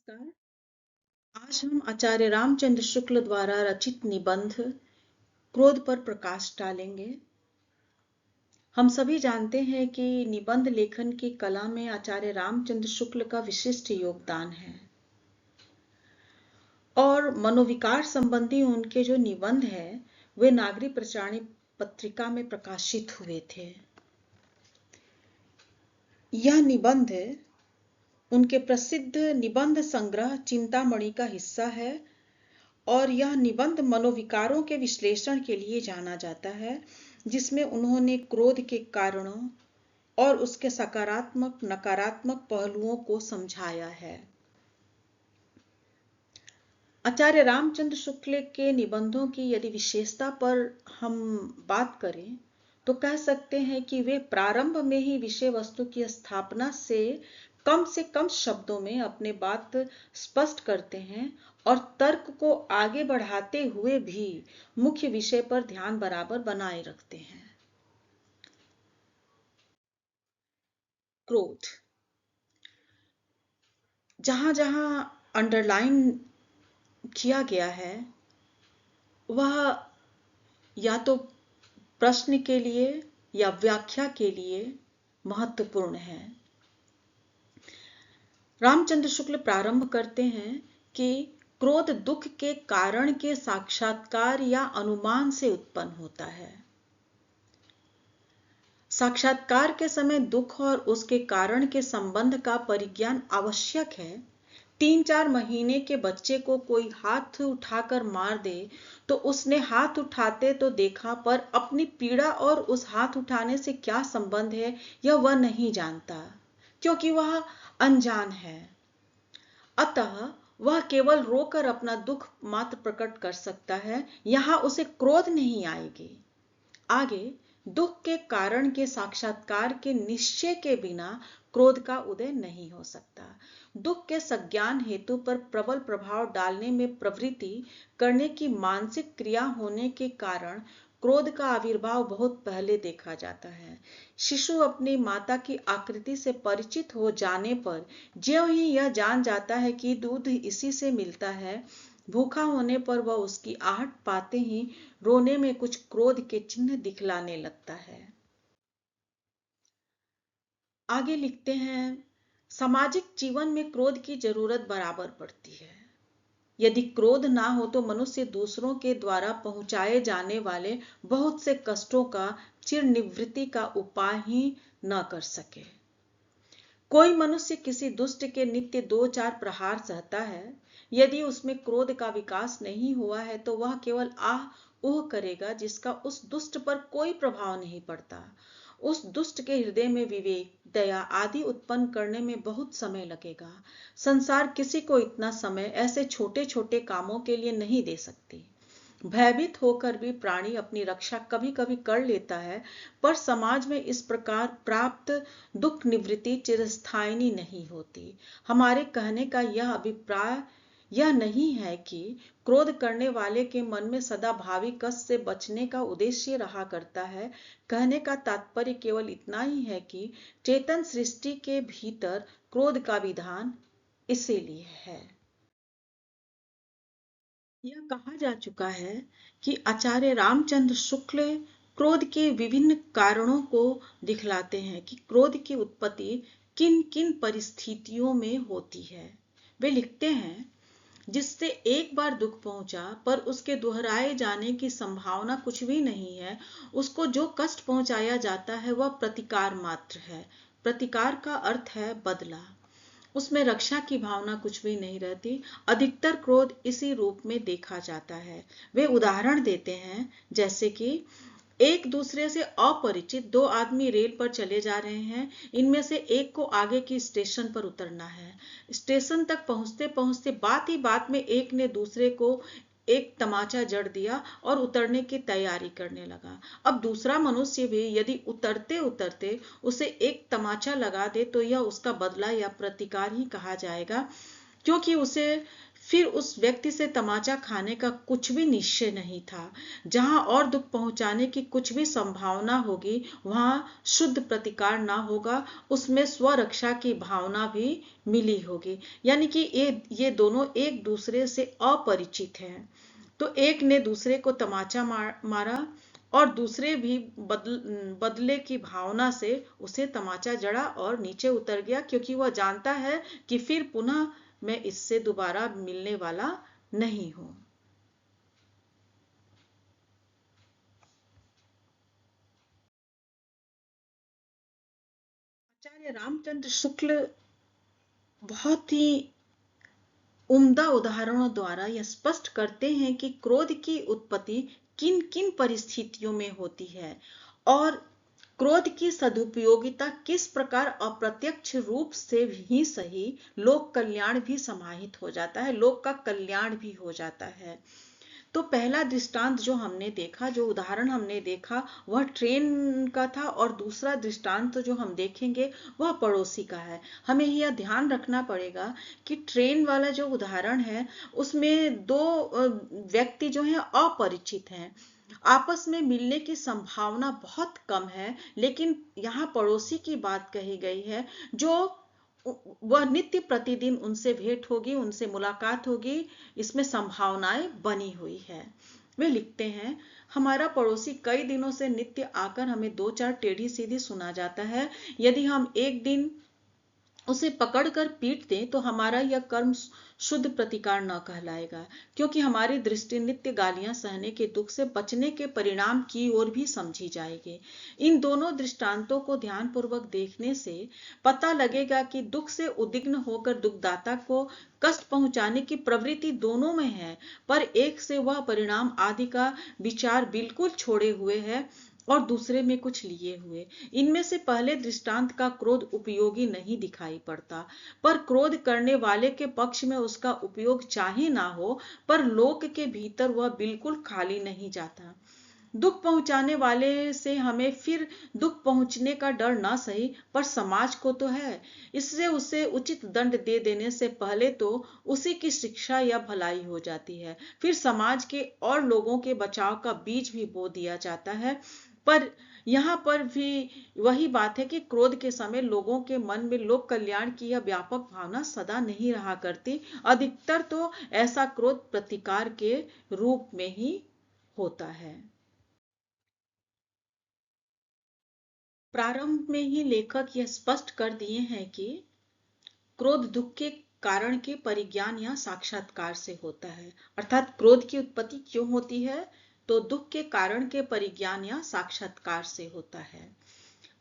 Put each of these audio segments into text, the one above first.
नमस्कार। आज हम आचार्य रामचंद्र शुक्ल द्वारा रचित निबंध क्रोध पर प्रकाश डालेंगे। हम सभी जानते हैं कि निबंध लेखन की कला में आचार्य रामचंद्र शुक्ल का विशिष्ट योगदान है और मनोविकार संबंधी उनके जो निबंध है वे नागरिक प्रचारणी पत्रिका में प्रकाशित हुए थे। यह निबंध उनके प्रसिद्ध निबंध संग्रह चिंतामणि का हिस्सा है और यह निबंध मनोविकारों के विश्लेषण के लिए जाना जाता है, जिसमें उन्होंने क्रोध के कारणों और उसके सकारात्मक नकारात्मक पहलुओं को समझाया है। आचार्य रामचंद्र शुक्ल के निबंधों की यदि विशेषता पर हम बात करें तो कह सकते हैं कि वे प्रारंभ में ही विषय वस्तु की स्थापना से कम शब्दों में अपने बात स्पष्ट करते हैं और तर्क को आगे बढ़ाते हुए भी मुख्य विषय पर ध्यान बराबर बनाए रखते हैं। क्रोध जहां जहां अंडरलाइन किया गया है वह या तो प्रश्न के लिए या व्याख्या के लिए महत्वपूर्ण है। रामचंद्र शुक्ल प्रारंभ करते हैं कि क्रोध दुख के कारण के साक्षात्कार या अनुमान से उत्पन्न होता है। साक्षात्कार के समय दुख और उसके कारण के संबंध का परिज्ञान आवश्यक है। 3-4 महीने के बच्चे को कोई हाथ उठाकर मार दे तो उसने हाथ उठाते तो देखा, पर अपनी पीड़ा और उस हाथ उठाने से क्या संबंध है यह वह नहीं जानता, क्योंकि वह अनजान है। अतः वह केवल रोकर अपना दुख मात्र प्रकट कर सकता है, यहां उसे क्रोध नहीं आएगी। आगे दुख के कारण के साक्षात्कार के निश्चय के बिना क्रोध का उदय नहीं हो सकता। दुख के संज्ञान हेतु पर प्रबल प्रभाव डालने में प्रवृत्ति करने की मानसिक क्रिया होने के कारण क्रोध का आविर्भाव बहुत पहले देखा जाता है। शिशु अपनी माता की आकृति से परिचित हो जाने पर ज्यों ही यह जान जाता है कि दूध इसी से मिलता है, भूखा होने पर वह उसकी आहट पाते ही रोने में कुछ क्रोध के चिन्ह दिखलाने लगता है। आगे लिखते हैं, सामाजिक जीवन में क्रोध की जरूरत बराबर पड़ती है। यदि क्रोध ना हो तो मनुष्य दूसरों के द्वारा पहुंचाए जाने वाले बहुत से कष्टों का चिर निवृत्ति का उपाय ही न कर सके। कोई मनुष्य किसी दुष्ट के नित्य 2-4 प्रहार सहता है, यदि उसमें क्रोध का विकास नहीं हुआ है तो वह केवल आह ऊह करेगा, जिसका उस दुष्ट पर कोई प्रभाव नहीं पड़ता। उस दुष्ट के हृदय में विवेक, दया आदि उत्पन्न करने में बहुत समय लगेगा। संसार किसी को इतना समय ऐसे छोटे छोटे कामों के लिए नहीं दे सकती। भयभीत होकर भी प्राणी अपनी रक्षा कभी कभी कर लेता है, पर समाज में इस प्रकार प्राप्त दुख निवृत्ति चिरस्थायी नहीं होती। हमारे कहने का यह अभिप्राय यह नहीं है कि क्रोध करने वाले के मन में सदा भावी कष्ट से बचने का उद्देश्य रहा करता है। कहने का तात्पर्य केवल इतना ही है कि चेतन सृष्टि के भीतर क्रोध का विधान इसीलिए है। यह कहा जा चुका है कि आचार्य रामचंद्र शुक्ल क्रोध के विभिन्न कारणों को दिखलाते हैं कि क्रोध की उत्पत्ति किन किन परिस्थितियों में होती है। वे लिखते हैं, जिससे एक बार दुख पहुंचा पर उसके दोहराए जाने की संभावना कुछ भी नहीं है, उसको जो कष्ट पहुंचाया जाता है वह प्रतिकार मात्र है। प्रतिकार का अर्थ है बदला। उसमें रक्षा की भावना कुछ भी नहीं रहती। अधिकतर क्रोध इसी रूप में देखा जाता है। वे उदाहरण देते हैं, जैसे कि एक दूसरे से अपरिचित 2 आदमी रेल पर चले जा रहे हैं। इनमें से एक को आगे की स्टेशन पर उतरना है। स्टेशन तक पहुंचते पहुंचते बात ही बात में एक ने दूसरे को एक तमाचा जड़ दिया और उतरने की तैयारी करने लगा। अब दूसरा मनुष्य भी यदि उतरते उतरते उसे एक तमाचा लगा दे तो यह उसका बदला या प्रतिकार ही कहा जाएगा। क्योंकि उसे फिर उस व्यक्ति से तमाचा खाने का कुछ भी निश्चय नहीं था। जहां और दुख पहुंचाने की कुछ भी संभावना होगी, वहां शुद्ध प्रतिकार ना होगा, उसमें स्वरक्षा की भावना भी मिली होगी। यानी कि ये दोनों एक दूसरे से अपरिचित हैं। तो एक ने दूसरे को तमाचा मारा और दूसरे भी बदले की भावना से उसे तमाचा जड़ा और नीचे उतर गया, क्योंकि वह जानता है कि फिर पुनः मैं इससे दोबारा मिलने वाला नहीं हूं। आचार्य रामचंद्र शुक्ल बहुत ही उम्दा उदाहरणों द्वारा यह स्पष्ट करते हैं कि क्रोध की उत्पत्ति किन किन परिस्थितियों में होती है और क्रोध की सदुपयोगिता किस प्रकार अप्रत्यक्ष रूप से ही सही लोक कल्याण भी समाहित हो जाता है, लोक का कल्याण भी हो जाता है। तो पहला दृष्टांत जो हमने देखा, जो उदाहरण हमने देखा, वह ट्रेन का था और दूसरा दृष्टांत जो हम देखेंगे वह पड़ोसी का है। हमें यह ध्यान रखना पड़ेगा कि ट्रेन वाला जो उदाहरण है उसमें दो व्यक्ति जो हैं अपरिचित हैं, आपस में मिलने की संभावना बहुत कम है, लेकिन यहाँ पड़ोसी की बात कही गई है जो वह नित्य प्रतिदिन उनसे भेंट होगी, उनसे मुलाकात होगी, इसमें संभावनाएं बनी हुई है। वे लिखते हैं, हमारा पड़ोसी कई दिनों से नित्य आकर हमें दो चार टेढ़ी सीधी सुना जाता है। यदि हम एक दिन उसे पकड़कर पीट दें तो हमारा यह कर्म शुद्ध प्रतिकार न कहलाएगा, क्योंकि हमारी दृष्टि नित्य गालियां सहने के दुख से बचने के परिणाम की ओर भी समझी जाएगी। इन दोनों दृष्टांतों को ध्यानपूर्वक देखने से पता लगेगा कि दुख से उद्विग्न होकर दुखदाता को कष्ट पहुंचाने की प्रवृत्ति दोनों में है, पर एक से वह परिणाम आदि का विचार बिल्कुल छोड़े हुए है और दूसरे में कुछ लिए हुए। इनमें से पहले दृष्टांत का क्रोध उपयोगी नहीं दिखाई पड़ता, पर क्रोध करने वाले के पक्ष में उसका उपयोग चाहे ना हो, पर लोक के भीतर वह बिल्कुल खाली नहीं जाता। दुख पहुंचाने वाले से हमें फिर दुख पहुंचने का डर ना सही, पर समाज को तो है। इससे उसे उचित दंड दे देने से पहले तो उसी की शिक्षा या भलाई हो जाती है, फिर समाज के और लोगों के बचाव का बीज भी बो दिया जाता है। पर यहाँ पर भी वही बात है कि क्रोध के समय लोगों के मन में लोक कल्याण की यह व्यापक भावना सदा नहीं रहा करती। अधिकतर तो ऐसा क्रोध प्रतिकार के रूप में ही होता है। प्रारंभ में ही लेखक यह स्पष्ट कर दिए हैं कि क्रोध दुख के कारण के परिज्ञान या साक्षात्कार से होता है। अर्थात क्रोध की उत्पत्ति क्यों होती है, तो दुख के कारण के परिज्ञान या साक्षात्कार से होता है।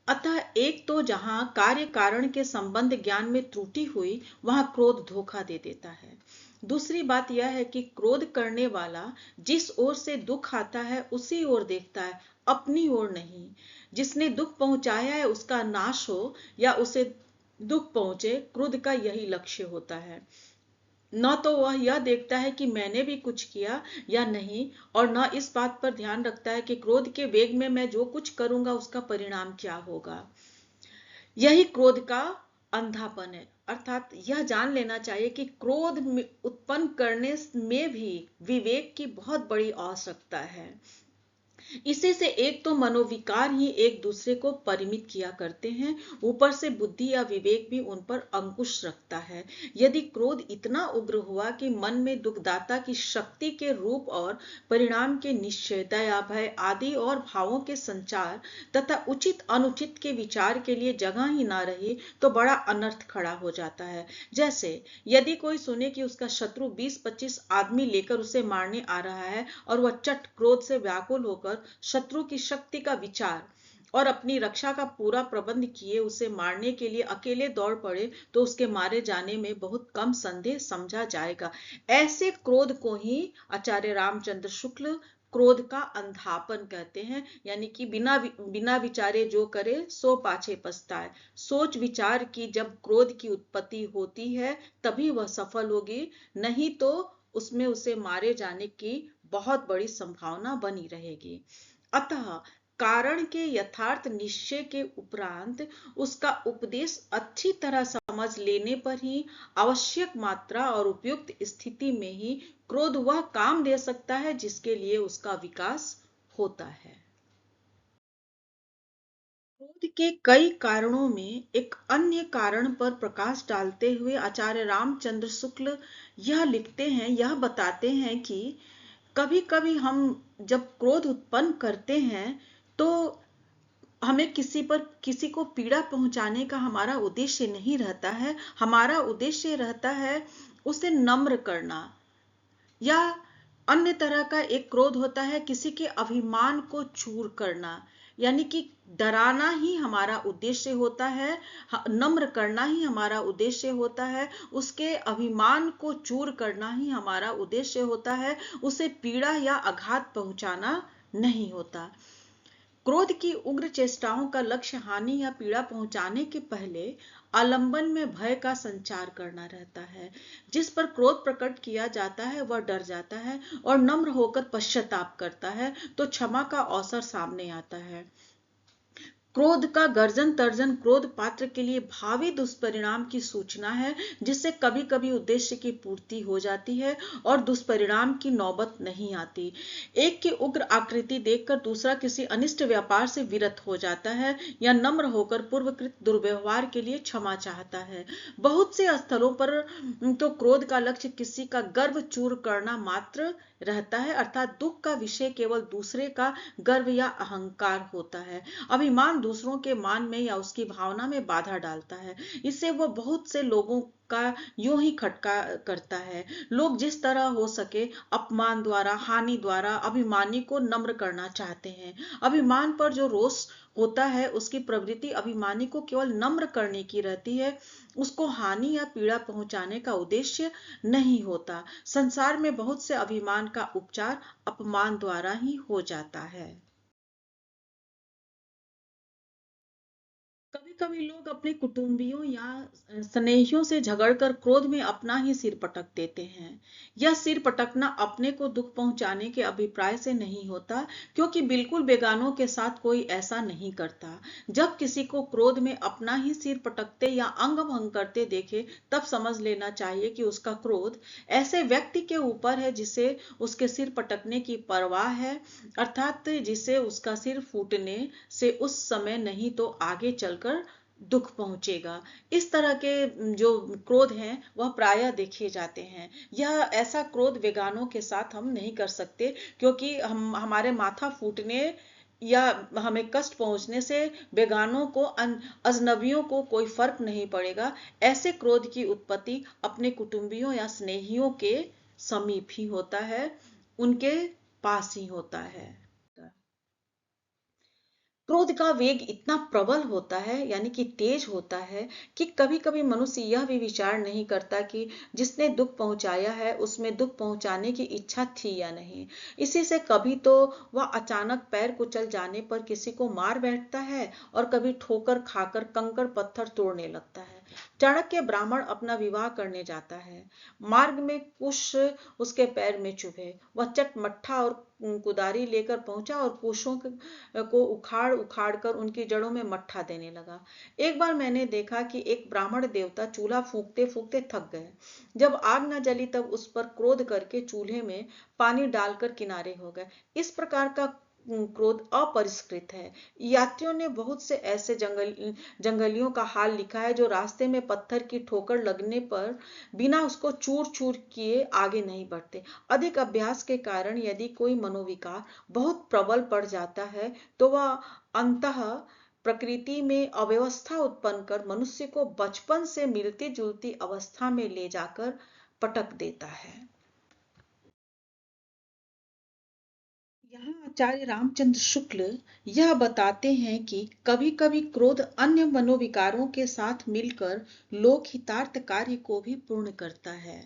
अतः एक तो जहां कार्य कारण के संबंध ज्ञान में त्रुटि हुई, वहां क्रोध धोखा दे देता है। दूसरी बात यह है कि क्रोध करने वाला जिस ओर से दुख आता है उसी ओर देखता है, अपनी ओर नहीं। जिसने दुख पहुंचाया है उसका नाश हो या उसे दुख पहुंचे, क्रोध का यही लक्ष्य होता है। न तो वह यह देखता है कि मैंने भी कुछ किया या नहीं, और न इस बात पर ध्यान रखता है कि क्रोध के वेग में मैं जो कुछ करूंगा उसका परिणाम क्या होगा। यही क्रोध का अंधापन है। अर्थात यह जान लेना चाहिए कि क्रोध उत्पन्न करने में भी विवेक की बहुत बड़ी आवश्यकता है। इसी से एक तो मनोविकार ही एक दूसरे को परिमित किया करते हैं, ऊपर से बुद्धि या विवेक भी उन पर अंकुश रखता है। यदि क्रोध इतना उग्र हुआ कि मन में दुखदाता की शक्ति के रूप और परिणाम के निश्चय, दया, भय आदि और भावों के संचार तथा उचित अनुचित के विचार के लिए जगह ही ना रही, तो बड़ा अनर्थ खड़ा हो जाता है। जैसे यदि कोई सुने कि उसका शत्रु 20-25 आदमी लेकर उसे मारने आ रहा है और वह चट क्रोध से व्याकुल होकर शत्रु की शक्ति का विचार और अपनी रक्षा का पूरा प्रबंध किए उसे मारने के लिए अकेले दौड़ पड़े, तो उसके मारे जाने में बहुत कम संदेह समझा जाएगा। ऐसे क्रोध को ही आचार्य रामचंद्र शुक्ल क्रोध का अंधापन कहते हैं। यानी कि बिना बिना विचारे जो करे सो पाछे पछताए। सोच विचार की जब क्रोध की उत्पत्ति होती है तभी वह सफल होगी, नहीं तो उसमें उसे मारे जाने की बहुत बड़ी संभावना बनी रहेगी। अतः कारण के यथार्थ निश्चय के उपरांत उसका उपदेश अच्छी तरह समझ लेने पर ही आवश्यक मात्रा और उपयुक्त स्थिति में ही क्रोध वह काम दे सकता है जिसके लिए उसका विकास होता है। क्रोध के कई कारणों में एक अन्य कारण पर प्रकाश डालते हुए आचार्य रामचंद्र शुक्ल यह बताते हैं कि कभी कभी हम जब क्रोध उत्पन्न करते हैं तो हमें किसी को पीड़ा पहुंचाने का हमारा उद्देश्य नहीं रहता है। हमारा उद्देश्य रहता है उसे नम्र करना, या अन्य तरह का एक क्रोध होता है किसी के अभिमान को चूर करना, यानी कि डराना ही हमारा उद्देश्य होता है, नम्र करना ही हमारा उद्देश्य होता है, उसके अभिमान को चूर करना ही हमारा उद्देश्य होता है, उसे पीड़ा या आघात पहुंचाना नहीं होता। क्रोध की उग्र चेष्टाओं का लक्ष्य हानि या पीड़ा पहुंचाने के पहले आलंबन में भय का संचार करना रहता है। जिस पर क्रोध प्रकट किया जाता है वह डर जाता है और नम्र होकर पश्चाताप करता है तो क्षमा का अवसर सामने आता है। क्रोध का गर्जन तर्जन क्रोध पात्र के लिए भावी दुष्परिणाम की सूचना है, जिससे कभी कभी उद्देश्य की पूर्ति हो जाती है और दुष्परिणाम की नौबत नहीं आती। एक की उग्र आकृति देखकर दूसरा किसी अनिष्ट व्यापार से विरत हो जाता है या नम्र होकर पूर्वकृत दुर्व्यवहार के लिए क्षमा चाहता है। बहुत से स्थलों पर तो क्रोध का लक्ष्य किसी का गर्व चूर करना मात्र रहता है, अर्थात दुख का विषय केवल दूसरे का गर्व या अहंकार होता है। अभिमान दूसरों के मान में या उसकी भावना में बाधा डालता है, इससे वह बहुत से लोगों का यूं ही खटका करता है। लोग जिस तरह हो सके अपमान द्वारा, हानि द्वारा अभिमानी को नम्र करना चाहते हैं। अभिमान पर जो रोष होता है उसकी प्रवृत्ति अभिमानी को केवल नम्र करने की रहती है, उसको हानि या पीड़ा पहुंचाने का उद्देश्य नहीं होता। संसार में बहुत से अभिमान का उपचार अपमान द्वारा ही हो जाता है। कभी कभी लोग अपने कुटुंबियों या स्नेहियों से झगड़कर क्रोध में अपना ही सिर पटक देते हैं। यह सिर पटकना अपने को दुख पहुंचाने के अभिप्राय से नहीं होता, क्योंकि बिल्कुल बेगानों के साथ कोई ऐसा नहीं करता। जब किसी को क्रोध में अपना ही सिर पटकते या अंग भंग करते देखे तब समझ लेना चाहिए कि उसका क्रोध ऐसे व्यक्ति के ऊपर है जिसे उसके सिर पटकने की परवाह है, अर्थात जिसे उसका सिर फूटने से उस समय नहीं तो आगे चल कर दुख पहुंचेगा। इस तरह के जो क्रोध हैं वह प्रायः देखे जाते हैं। यह ऐसा क्रोध बेगानों के साथ हम नहीं कर सकते, क्योंकि हम हमारे माथा फूटने या हमें कष्ट पहुंचने से बेगानों को अजनबियों को कोई फर्क नहीं पड़ेगा। ऐसे क्रोध की उत्पत्ति अपने कुटुंबियों या स्नेहियों के समीप ही होता है, उनके पास ही होता है। क्रोध का वेग इतना प्रबल होता है, यानी कि तेज होता है, कि कभी कभी मनुष्य यह भी विचार नहीं करता कि जिसने दुख पहुंचाया है उसमें दुख पहुंचाने की इच्छा थी या नहीं। इसी से कभी तो वह अचानक पैर कुचल जाने पर किसी को मार बैठता है और कभी ठोकर खाकर कंकड़ पत्थर तोड़ने लगता है। चाणक्य ब्राह्मण अपना विवाह करने जाता है। मार्ग में कुश उसके पैर में चुभे, वह चटमट्ठा और कुदारी लेकर पहुंचा और कुशों को उखाड़ उखाड़ कर उनकी जड़ों में मट्ठा देने लगा। एक बार मैंने देखा कि एक ब्राह्मण देवता चूल्हा फूंकते फूंकते थक गए। जब आग न जली तब उस पर क्रोध करके चूल्हे में पानी डालकर किनारे हो गए। इस प्रकार का क्रोध अपरिष्कृत है। यात्रियों ने बहुत से ऐसे जंगलियों का हाल लिखा है जो रास्ते में पत्थर की ठोकर लगने पर बिना उसको चूर चूर किए आगे नहीं बढ़ते। अधिक अभ्यास के कारण यदि कोई मनोविकार बहुत प्रबल पड़ जाता है तो वह अंततः प्रकृति में अव्यवस्था उत्पन्न कर मनुष्य को बचपन से मिलती जुलती अवस्था में ले जाकर पटक देता है। यहाँ आचार्य रामचंद्र शुक्ल यह बताते हैं कि कभी कभी क्रोध अन्य मनोविकारों के साथ मिलकर लोक हितार्थ कार्य को भी पूर्ण करता है।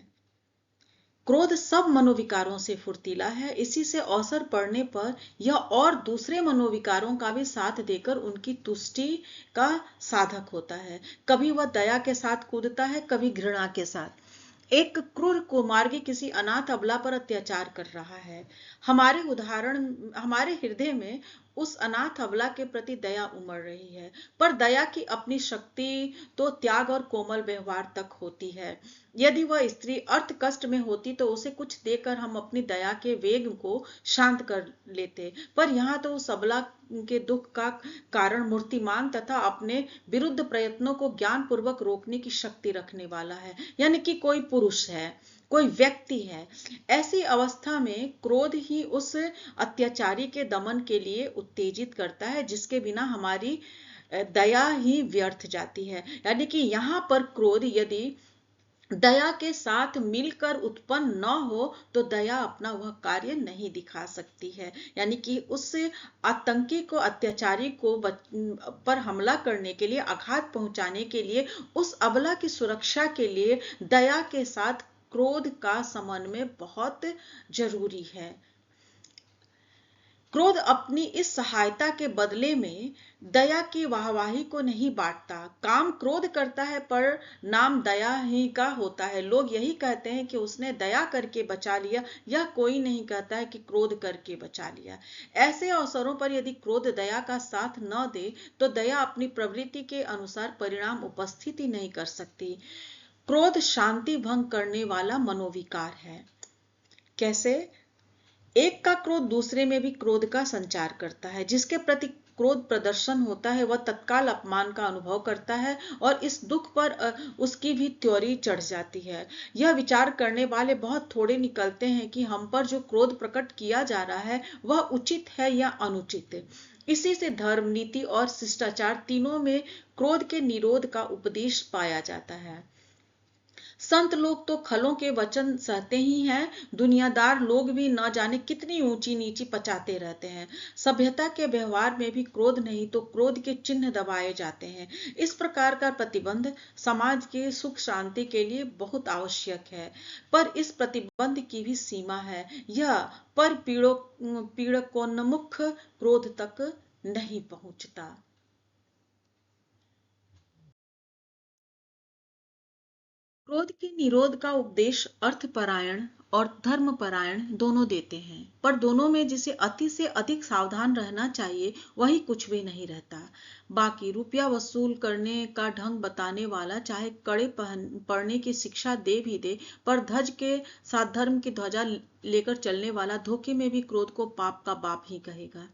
क्रोध सब मनोविकारों से फुर्तीला है, इसी से अवसर पड़ने पर यह और दूसरे मनोविकारों का भी साथ देकर उनकी तुष्टि का साधक होता है। कभी वह दया के साथ कूदता है, कभी घृणा के साथ। एक क्रूर कुमार्गी किसी अनाथ अबला पर अत्याचार कर रहा है। हमारे हृदय में उस अनाथ अबला के प्रति दया उमड़ रही है। पर दया की अपनी शक्ति तो त्याग और कोमल व्यवहार तक होती है। यदि वह स्त्री अर्थ कष्ट में होती तो उसे कुछ देकर हम अपनी दया के वेग को शांत कर लेते, पर यहाँ तो उस अबला के दुख का कारण मूर्तिमान तथा अपने विरुद्ध प्रयत्नों को ज्ञान पूर्वक रोकने की शक्ति रखने वाला है, यानी कि कोई पुरुष है, कोई व्यक्ति है। ऐसी अवस्था में क्रोध ही उस अत्याचारी के दमन के लिए उत्तेजित करता है, जिसके बिना हमारी दया ही व्यर्थ जाती है। यानी कि यहाँ पर क्रोध यदि दया के साथ मिलकर उत्पन्न न हो तो दया अपना वह कार्य नहीं दिखा सकती है। यानी कि उस आतंकी को, अत्याचारी को पर हमला करने के लिए, आघात पहुंचाने के लिए, उस अबला की सुरक्षा के लिए दया के साथ क्रोध का समन्वय बहुत जरूरी है। क्रोध अपनी इस सहायता के बदले में दया की वाहवाही को नहीं बांटता। काम क्रोध करता है पर नाम दया ही का होता है। लोग यही कहते हैं कि उसने दया करके बचा लिया, यह कोई नहीं कहता है कि क्रोध करके बचा लिया। ऐसे अवसरों पर यदि क्रोध दया का साथ न दे तो दया अपनी प्रवृत्ति के अनुसार परिणाम उपस्थित ही नहीं कर सकती। क्रोध शांति भंग करने वाला मनोविकार है। कैसे? एक का क्रोध दूसरे में भी क्रोध का संचार करता है। जिसके प्रति क्रोध प्रदर्शन होता है वह तत्काल अपमान का अनुभव करता है और इस दुख पर उसकी भी त्योरी चढ़ जाती है। यह विचार करने वाले बहुत थोड़े निकलते हैं कि हम पर जो क्रोध प्रकट किया जा रहा है वह उचित है या अनुचित। इसी से धर्म, नीति और शिष्टाचार तीनों में क्रोध के निरोध का उपदेश पाया जाता है। संत लोग तो खलों के वचन सहते ही हैं, दुनियादार लोग भी न जाने कितनी ऊंची नीची पचाते रहते हैं। सभ्यता के व्यवहार में भी क्रोध नहीं तो क्रोध के चिन्ह दबाए जाते हैं। इस प्रकार का प्रतिबंध समाज के सुख शांति के लिए बहुत आवश्यक है, पर इस प्रतिबंध की भी सीमा है। यह पर पीड़कोन्मुख क्रोध तक नहीं पहुंचता। क्रोध के निरोध का उपदेश अर्थपरायण और धर्मपरायण दोनों देते हैं, पर दोनों में जिसे अति से अधिक सावधान रहना चाहिए वही कुछ भी नहीं रहता। बाकी रुपया वसूल करने का ढंग बताने वाला चाहे कड़े पड़ने की शिक्षा दे भी दे, पर धज के साथ धर्म की ध्वजा लेकर चलने वाला धोखे में भी क्रोध को पाप का बाप ही कहेगा।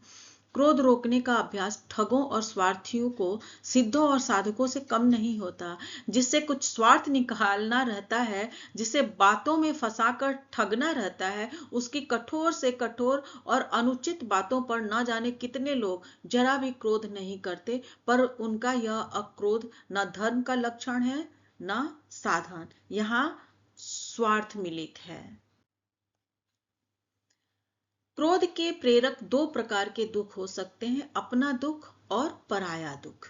क्रोध रोकने का अभ्यास ठगों और स्वार्थियों को सिद्धों और साधकों से कम नहीं होता। जिससे कुछ स्वार्थ निकालना रहता है, जिसे बातों में फंसाकर ठगना रहता है, उसकी कठोर से कठोर और अनुचित बातों पर न जाने कितने लोग जरा भी क्रोध नहीं करते, पर उनका यह अक्रोध न धर्म का लक्षण है न साधन। यहाँ स्वार्थ मिलित है। क्रोध के प्रेरक दो प्रकार के दुख हो सकते हैं, अपना दुख और पराया दुख।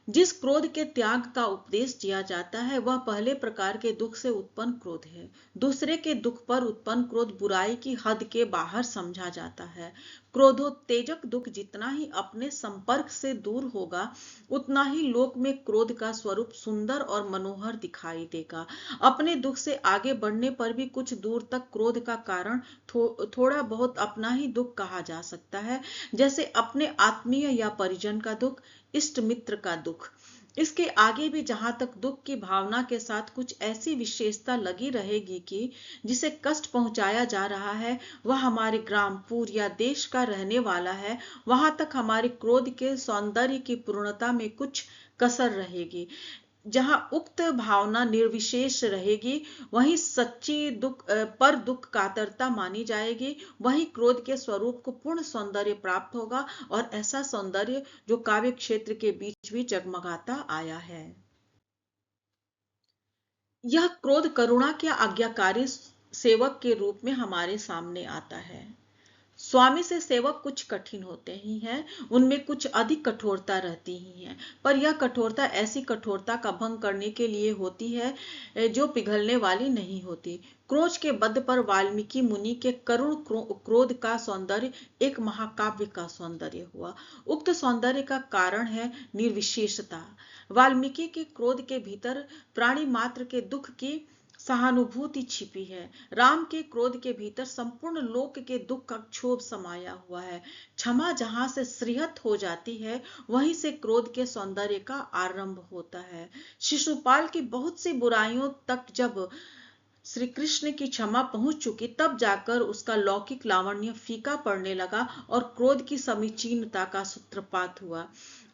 जिस क्रोध के त्याग का उपदेश दिया जाता है वह पहले प्रकार के दुख से उत्पन्न क्रोध है। दूसरे के दुख पर उत्पन्न क्रोध बुराई की हद के बाहर समझा जाता है। क्रोधोत्तेजक दुख जितना ही अपने संपर्क से दूर होगा उतना ही लोक में क्रोध का स्वरूप सुंदर और मनोहर दिखाई देगा। अपने दुख से आगे बढ़ने पर भी कुछ दूर तक क्रोध का कारण थोड़ा बहुत अपना ही दुख कहा जा सकता है, जैसे अपने आत्मीय या परिजन का दुख, इष्ट मित्र का दुख। इसके आगे भी जहां तक दुख की भावना के साथ कुछ ऐसी विशेषता लगी रहेगी कि जिसे कष्ट पहुंचाया जा रहा है वह हमारे ग्राम, पुर या देश का रहने वाला है, वहां तक हमारे क्रोध के सौंदर्य की पूर्णता में कुछ कसर रहेगी। जहां उक्त भावना निर्विशेष रहेगी वहीं सच्ची दुख कातरता मानी जाएगी, वही क्रोध के स्वरूप को पूर्ण सौंदर्य प्राप्त होगा, और ऐसा सौंदर्य जो काव्य क्षेत्र के बीच भी जगमगाता आया है। यह क्रोध करुणा के आज्ञाकारी सेवक के रूप में हमारे सामने आता है। स्वामी से सेवक कुछ कठिन होते ही हैं, उनमें कुछ अधिक कठोरता रहती ही है, पर यह कठोरता ऐसी कठोरता का भंग करने के लिए होती है जो पिघलने वाली नहीं होती। क्रोध के बद्ध पर वाल्मीकि मुनि के करुण क्रोध का सौंदर्य एक महाकाव्य का सौंदर्य हुआ। उक्त सौंदर्य का कारण है निर्विशेषता। वाल्मीकि के क्रोध के भीतर प्राणी मात्र के दुख की सहानुभूति छिपी है। राम के क्रोध के भीतर संपूर्ण लोक के दुख का क्षोभ समाया हुआ है। क्षमा जहां से श्रीहत हो जाती है, वहीं से क्रोध के सौंदर्य का आरंभ होता है। शिशुपाल की बहुत सी बुराइयों तक जब श्री कृष्ण की क्षमा पहुंच चुकी, तब जाकर उसका लौकिक लावण्य फीका पड़ने लगा और क्रोध की समीचीनता का सूत्रपात हुआ।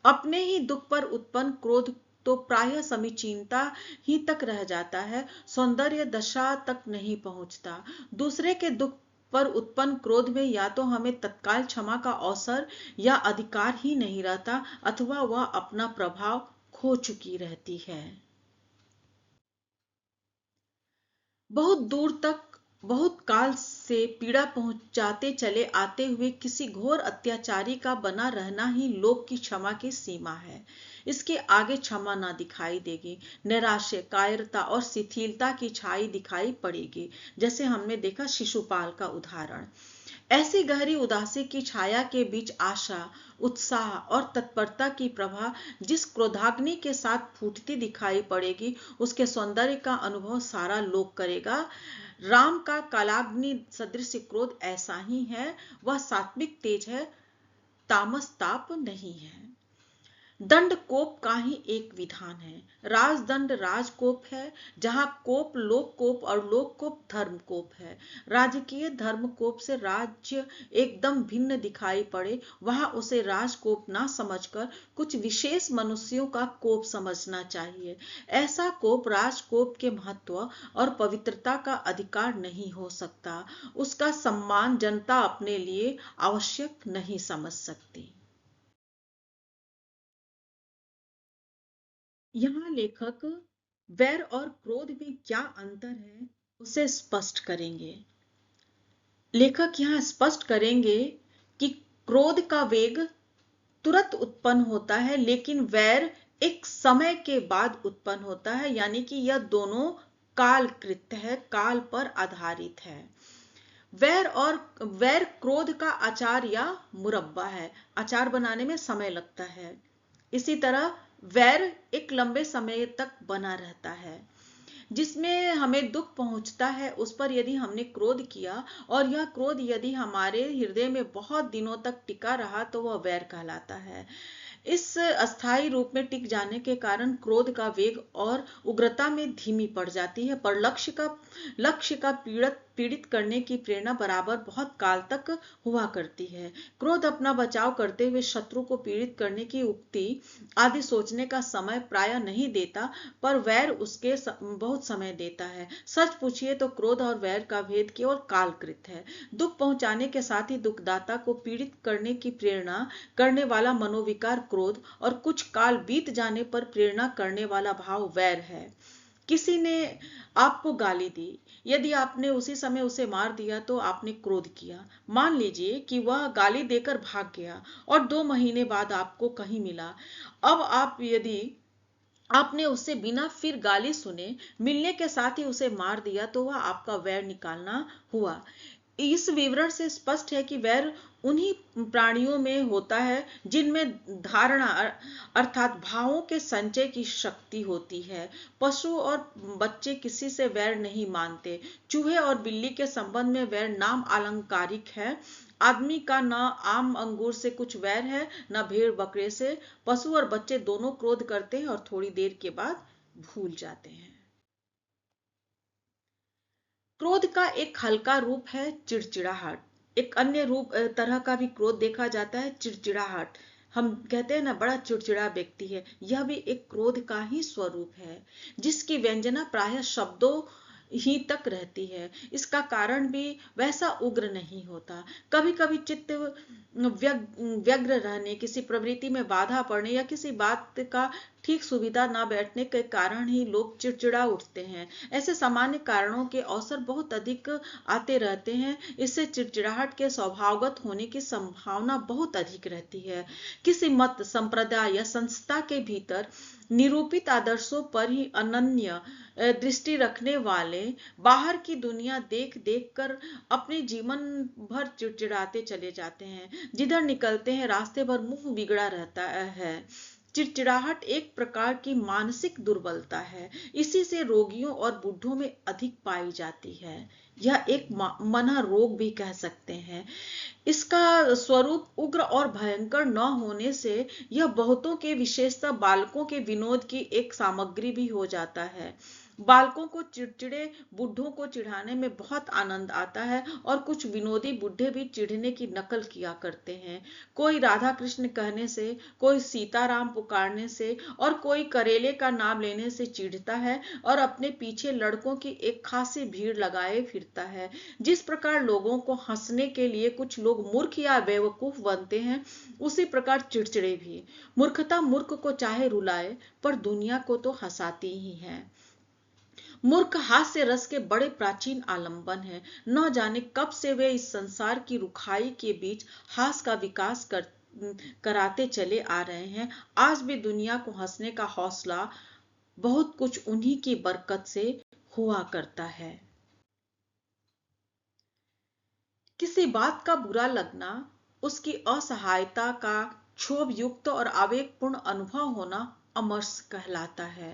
अपने ही दुख पर उत्पन्न क्रोध तो प्रायः समीचीनता ही तक रह जाता है, सौंदर्य दशा तक नहीं पहुंचता। दूसरे के दुख पर उत्पन्न क्रोध में या तो हमें तत्काल क्षमा का अवसर या अधिकार ही नहीं रहता, अथवा वह अपना प्रभाव खो चुकी रहती है। बहुत दूर तक बहुत काल से पीड़ा पहुंचाते चले आते हुए किसी घोर अत्याचारी का बना रहना ही लोक की क्षमा की सीमा है। इसके आगे क्षमा ना दिखाई देगी, निराशय, कायरता और शिथिलता की छाई दिखाई पड़ेगी, जैसे हमने देखा शिशुपाल का उदाहरण। ऐसी गहरी उदासी की छाया के बीच आशा, उत्साह और तत्परता की प्रभा जिस क्रोधाग्नि के साथ फूटती दिखाई पड़ेगी, उसके सौंदर्य का अनुभव सारा लोक करेगा। राम का कालाग्नि सदृश क्रोध ऐसा ही है। वह सात्विक तेज है, तामस ताप नहीं है। दंड कोप का ही एक विधान है। राजदंड राजकोप है, जहां कोप लोक कोप और लोक कोप धर्म कोप है। राजकीय धर्म कोप से राज्य एकदम भिन्न दिखाई पड़े, वहां उसे राजकोप ना समझकर कुछ विशेष मनुष्यों का कोप समझना चाहिए। ऐसा कोप राजकोप के महत्व और पवित्रता का अधिकार नहीं हो सकता। उसका सम्मान जनता अपने लिए आवश्यक नहीं समझ सकती। यहाँ लेखक वैर और क्रोध में क्या अंतर है, उसे स्पष्ट करेंगे। लेखक यहाँ स्पष्ट करेंगे कि क्रोध का वेग तुरंत उत्पन्न होता है, लेकिन वैर एक समय के बाद उत्पन्न होता है, यानी कि यह दोनों कालकृत है, काल पर आधारित है। वैर क्रोध का अचार या मुरब्बा है, अचार बनाने में समय लगता है। इसी तरह वैर एक लंबे समय तक बना रहता है। जिसमें हमें दुख पहुंचता है, उस पर यदि हमने क्रोध किया और यह क्रोध यदि हमारे हृदय में बहुत दिनों तक टिका रहा, तो वह वैर कहलाता है। इस अस्थायी रूप में टिक जाने के कारण क्रोध का वेग और उग्रता में धीमी पड़ जाती है, पर लक्ष्य का पीड़ित करने की प्रेरणा बराबर बहुत काल तक हुआ करती है। क्रोध अपना बचाव करते हुए शत्रु को पीड़ित करने की उक्ति आदि सोचने का समय प्राय नहीं देता, पर वैर उसके बहुत समय देता है। सच पूछिए तो क्रोध और वैर का भेद केवल कालकृत है। दुख पहुंचाने के साथ ही दुखदाता को पीड़ित करने की प्रेरणा करने वाला मनोविकार क्रोध, और कुछ काल बीत जाने पर प्रेरणा करने वाला भाव वैर है। किसी ने आपको गाली दी, यदि आपने उसी समय उसे मार दिया तो आपने क्रोध किया। मान लीजिए कि वह गाली देकर भाग गया और 2 महीने बाद आपको कहीं मिला। अब आप यदि आपने उससे बिना फिर गाली सुने मिलने के साथ ही उसे मार दिया, तो वह आपका वैर निकालना हुआ। इस विवरण से स्पष्ट है कि वैर उन्हीं प्राणियों में होता है जिनमें धारणा अर्थात भावों के संचय की शक्ति होती है। पशु और बच्चे किसी से वैर नहीं मानते। चूहे और बिल्ली के संबंध में वैर नाम अलंकारिक है। आदमी का न आम अंगूर से कुछ वैर है, न भेड़ बकरे से। पशु और बच्चे दोनों क्रोध करते हैं और थोड़ी देर के बाद भूल जाते हैं। क्रोध का एक हल्का रूप है चिड़चिड़ाहट। एक अन्य रूप तरह का भी क्रोध देखा जाता है, चिड़चिड़ाहट। हम कहते हैं ना, बड़ा चिड़चिड़ा व्यक्ति है, यह भी एक क्रोध का ही स्वरूप है, जिसकी व्यंजना प्रायः शब्दों ही तक रहती है। इसका कारण भी वैसा उग्र नहीं होता। कभी कभी चित्त व्यग्र रहने, किसी प्रवृत्ति में बाधा पड़ने या किसी बात का ठीक सुविधा ना बैठने के कारण ही लोग चिड़चिड़ा उठते हैं। ऐसे सामान्य कारणों के अवसर बहुत अधिक आते रहते हैं। इससे चिड़चिड़ाहट के स्वभावगत होने की संभावना बहुत अधिक रहती है। किसी मत, संप्रदाय या संस्था के भीतर निरूपित आदर्शों पर ही अनन्य दृष्टि रखने वाले बाहर की दुनिया देख देख कर अपने जीवन भर चिड़चिड़ाते चले जाते हैं। जिधर निकलते हैं रास्ते भर मुंह बिगड़ा रहता है। चिड़चिड़ाहट एक प्रकार की मानसिक दुर्बलता है। इसी से रोगियों और बूढ़ों में अधिक पाई जाती है। यह एक मना रोग भी कह सकते हैं। इसका स्वरूप उग्र और भयंकर न होने से यह बहुतों के, विशेषतः बालकों के विनोद की एक सामग्री भी हो जाता है। बालकों को चिड़चिड़े बूढ़ों को चिढ़ाने में बहुत आनंद आता है और कुछ विनोदी बूढ़े भी चिढ़ने की नकल किया करते हैं। कोई राधा कृष्ण कहने से, कोई सीताराम पुकारने से और कोई करेले का नाम लेने से चिढ़ता है और अपने पीछे लड़कों की एक खासी भीड़ लगाए फिरता है। जिस प्रकार लोगों को हंसने के लिए कुछ लोग मूर्ख या बेवकूफ बनते हैं, उसी प्रकार चिड़चिड़े भी। मूर्खता मूर्ख को चाहे रुलाए, पर दुनिया को तो हंसाती ही है। मूर्ख हास्य रस के बड़े प्राचीन आलंबन हैं। न जाने कब से वे इस संसार की रुखाई के बीच हास्य का विकास कराते चले आ रहे हैं। आज भी दुनिया को हंसने का हौसला बहुत कुछ उन्हीं की बरकत से हुआ करता है। किसी बात का बुरा लगना, उसकी असहायता का क्षोभ युक्त और आवेगपूर्ण अनुभव होना अमर्ष कहलाता है।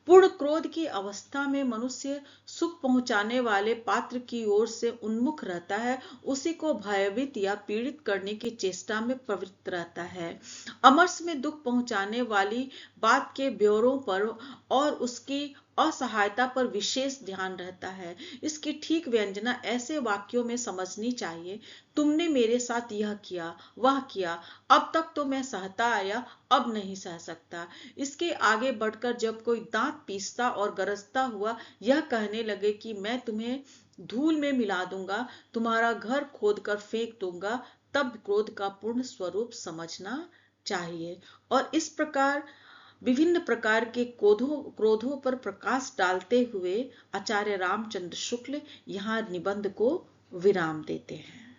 पूर्ण क्रोध की अवस्था में मनुष्य सुख पहुंचाने वाले पात्र की ओर से उन्मुख रहता है, उसी को भयभीत या पीड़ित करने की चेष्टा में प्रवृत्त रहता है। अमर्ष में दुख पहुंचाने वाली बात के ब्यौरों पर और उसकी असहायता पर विशेष ध्यान रहता है। इसकी ठीक व्यंजना ऐसे वाक्यों में समझनी चाहिए: तुमने मेरे साथ यह किया, वह किया, अब तक तो मैं सहता आया, अब नहीं सह सकता। इसके आगे बढ़कर जब कोई दांत पीसता और गरजता हुआ यह कहने लगे कि मैं तुम्हें धूल में मिला दूंगा, तुम्हारा घर खोदकर फेंक दूंगा, तब क्रोध का पूर्ण स्वरूप समझना चाहिए। और इस प्रकार विभिन्न प्रकार के क्रोधों पर प्रकाश डालते हुए आचार्य रामचंद्र शुक्ल यहाँ निबंध को विराम देते हैं।